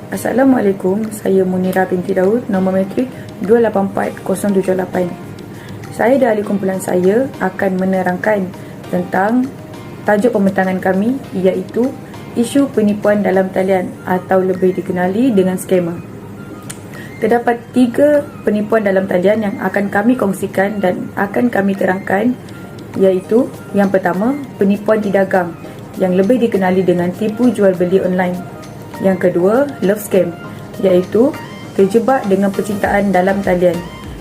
Assalamualaikum, saya Munira binti Daud, nombor metrik 284078. Saya dan ahli kumpulan saya akan menerangkan tentang tajuk pembentangan kami, iaitu isu penipuan dalam talian atau lebih dikenali dengan skema. Terdapat 3 penipuan dalam talian yang akan kami kongsikan dan akan kami terangkan, iaitu yang pertama, penipuan di dagang yang lebih dikenali dengan tipu jual beli online. Yang kedua, love scam, iaitu terjebak dengan percintaan dalam talian.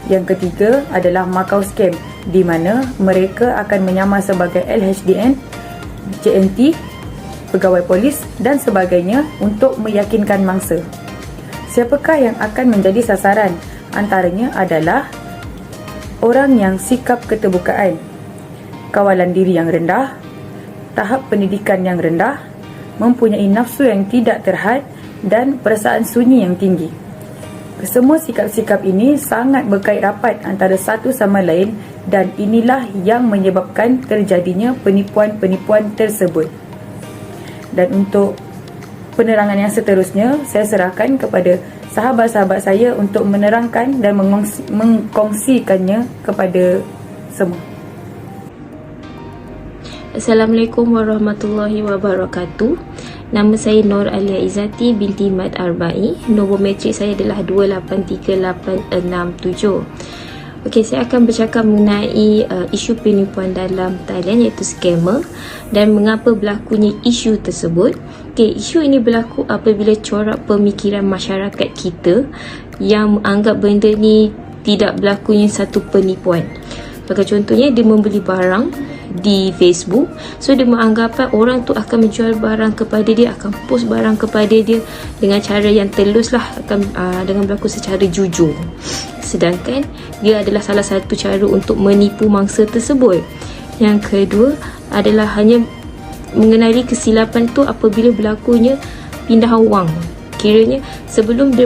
Yang ketiga adalah Macau scam, di mana mereka akan menyamar sebagai LHDN, JNT, pegawai polis dan sebagainya untuk meyakinkan mangsa. Siapakah yang akan menjadi sasaran? Antaranya adalah orang yang sikap keterbukaan, kawalan diri yang rendah, tahap pendidikan yang rendah, mempunyai nafsu yang tidak terhad dan perasaan sunyi yang tinggi. Semua sikap-sikap ini sangat berkait rapat antara satu sama lain dan inilah yang menyebabkan terjadinya penipuan-penipuan tersebut. Dan untuk penerangan yang seterusnya, saya serahkan kepada sahabat-sahabat saya untuk menerangkan dan mengkongsikannya kepada semua. Assalamualaikum warahmatullahi wabarakatuh. Nama saya Nur Alia Izzati binti Mat Arba'i. Nombor metrik saya adalah 283867. Okey, saya akan bercakap mengenai isu penipuan dalam talian, iaitu skema, dan mengapa berlakunya isu tersebut. Okey, isu ini berlaku apabila corak pemikiran masyarakat kita yang menganggap benda ni tidak berlakunya satu penipuan. Sebagai contohnya, dia membeli barang di Facebook, so dia menganggap orang tu akan menjual barang kepada dia, akan post barang kepada dia dengan cara yang telus lah, akan dengan berlaku secara jujur. Sedangkan dia adalah salah satu cara untuk menipu mangsa tersebut. Yang kedua adalah hanya mengenali kesilapan tu apabila berlakunya pindahan wang. Kiranya sebelum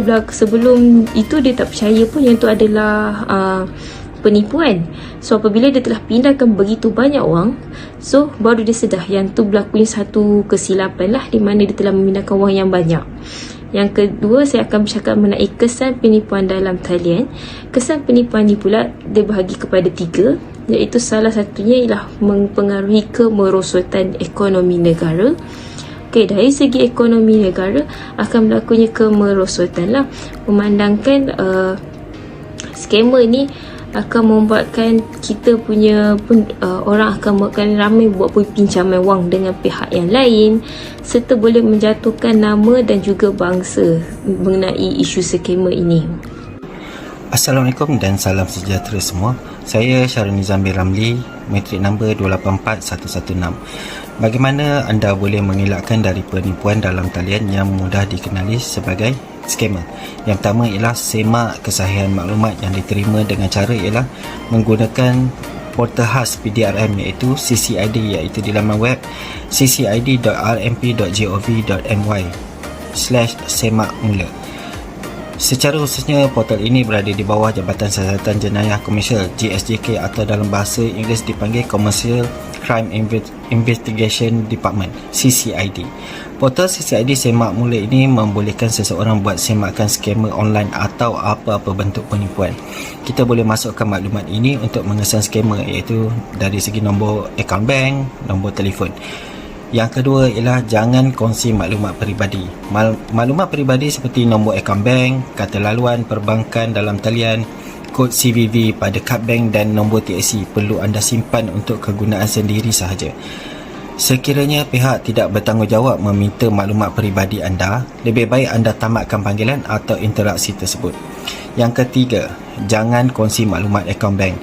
itu dia tak percaya pun yang tu adalah penipuan. So apabila dia telah pindahkan begitu banyak wang, so baru dia sedar yang tu berlakunya satu kesilapan lah, di mana dia telah memindahkan wang yang banyak. Yang kedua, saya akan bercakap mengenai kesan penipuan dalam talian. Kesan penipuan ni pula dia bahagi kepada 3, iaitu salah satunya ialah mempengaruhi kemerosotan ekonomi negara. Okey, dari segi ekonomi negara akan berlakunya kemerosotan lah, memandangkan skema ni akan membuatkan kita punya orang akan buatkan ramai buat pinjaman wang dengan pihak yang lain, serta boleh menjatuhkan nama dan juga bangsa mengenai isu skema ini. Assalamualaikum dan salam sejahtera semua. Saya Syarul Nizambil Ramli, metrik nombor 284116. Bagaimana anda boleh mengelakkan dari penipuan dalam talian yang mudah dikenali sebagai skema? Yang pertama ialah semak kesahihan maklumat yang diterima dengan cara ialah menggunakan portal khas PDRM, iaitu CCID, iaitu di laman web ccid.rmp.gov.my/semak mula. Secara khususnya portal ini berada di bawah Jabatan Siasatan Jenayah Komersial GSJK, atau dalam bahasa Inggeris dipanggil Commercial Crime Investigation Department, CCID. Portal CCID semak mula ini membolehkan seseorang buat semakan skema online atau apa-apa bentuk penipuan. Kita boleh masukkan maklumat ini untuk mengesan skema, iaitu dari segi nombor akaun bank, nombor telefon. Yang kedua ialah jangan kongsi maklumat peribadi. Maklumat peribadi seperti nombor akaun bank, kata laluan perbankan dalam talian, kod CVV pada kad bank dan nombor TAC perlu anda simpan untuk kegunaan sendiri sahaja. Sekiranya pihak tidak bertanggungjawab meminta maklumat peribadi anda, lebih baik anda tamatkan panggilan atau interaksi tersebut. Yang ketiga, jangan kongsi maklumat akaun bank.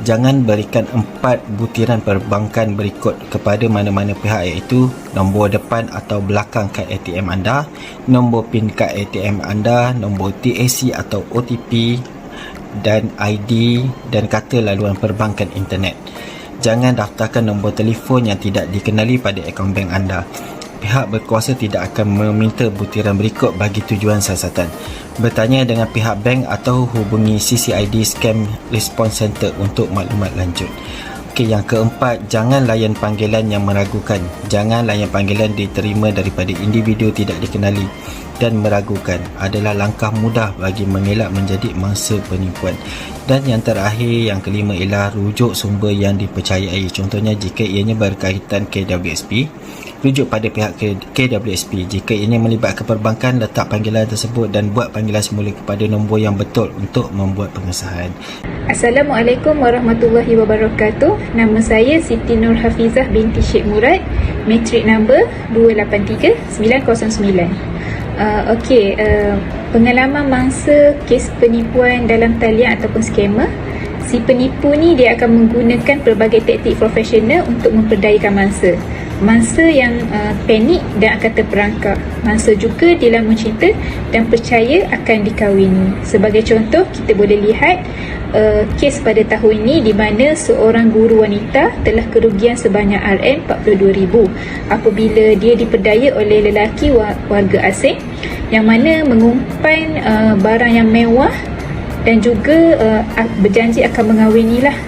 Jangan berikan 4 butiran perbankan berikut kepada mana-mana pihak, iaitu nombor depan atau belakang kad ATM anda, nombor PIN kad ATM anda, nombor TAC atau OTP, dan ID dan kata laluan perbankan internet. Jangan daftarkan nombor telefon yang tidak dikenali pada akaun bank anda. Pihak berkuasa tidak akan meminta butiran berikut bagi tujuan siasatan. Bertanya dengan pihak bank atau hubungi CCID Scam Response Center untuk maklumat lanjut. Okey, yang keempat, jangan layan panggilan yang meragukan. Jangan layan panggilan diterima daripada individu tidak dikenali. dan meragukan adalah langkah mudah bagi mengelak menjadi mangsa penipuan. Dan yang terakhir, yang kelima ialah rujuk sumber yang dipercayai. Contohnya jika ianya berkaitan KWSP, rujuk pada pihak KWSP. Jika ini melibatkan perbankan, letak panggilan tersebut dan buat panggilan semula kepada nombor yang betul untuk membuat pengesahan. Assalamualaikum warahmatullahi wabarakatuh. Nama saya Siti Nur Hafizah binti Syed Murad, matrik number 283909. Pengalaman mangsa kes penipuan dalam talian ataupun skema. Si penipu ni dia akan menggunakan pelbagai taktik profesional untuk memperdayakan mangsa. Mangsa yang panik dan akan terperangkap. Mangsa juga dilamun cinta dan percaya akan dikahwini. Sebagai contoh, kita boleh lihat kes pada tahun ini di mana seorang guru wanita telah kerugian sebanyak RM42,000 apabila dia diperdaya oleh lelaki warga asing yang mana mengumpan barang yang mewah dan juga berjanji akan mengahwinilah,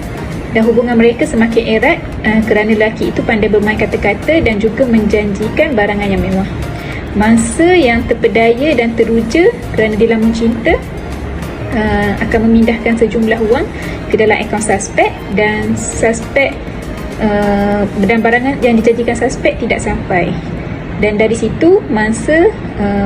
dan hubungan mereka semakin erat kerana lelaki itu pandai bermain kata-kata dan juga menjanjikan barangan yang mewah. Mangsa yang terpedaya dan teruja kerana dilamun cinta akan memindahkan sejumlah wang ke dalam akaun suspek, dan dan barangan yang dijanjikan suspek tidak sampai. Dan dari situ mangsa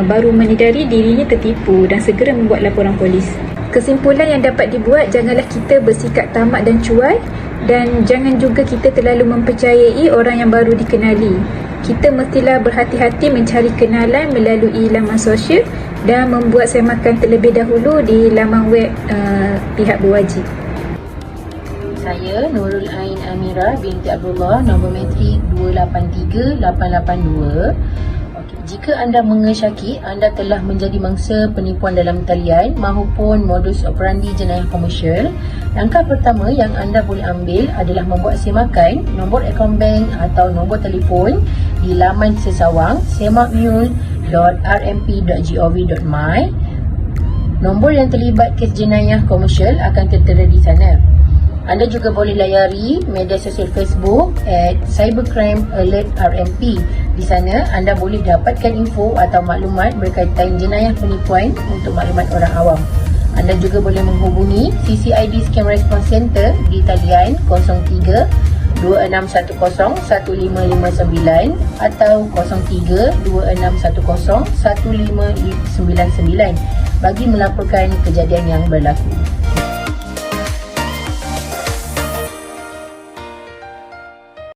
baru menyedari dirinya tertipu dan segera membuat laporan polis. Kesimpulan yang dapat dibuat, janganlah kita bersikap tamak dan cuai, dan jangan juga kita terlalu mempercayai orang yang baru dikenali. Kita mestilah berhati-hati mencari kenalan melalui laman sosial dan membuat semakan terlebih dahulu di laman web pihak berwajib. Saya Nurul Ain Amira binti Abdullah, nombor matrik 283882. Jika anda mengesyaki anda telah menjadi mangsa penipuan dalam talian maupun modus operandi jenayah komersial, langkah pertama yang anda boleh ambil adalah membuat semakan nombor akaun bank atau nombor telefon di laman sesawang semakmule.rmp.gov.my. Nombor yang terlibat kes jenayah komersial akan tertera di sana. Anda juga boleh layari media sosial Facebook @cybercrime_alert_rmp. Di sana anda boleh dapatkan info atau maklumat berkaitan jenayah penipuan untuk maklumat orang awam. Anda juga boleh menghubungi CCID Scam Response Center di talian 03 2610 1559 atau 03 2610 1599 bagi melaporkan kejadian yang berlaku.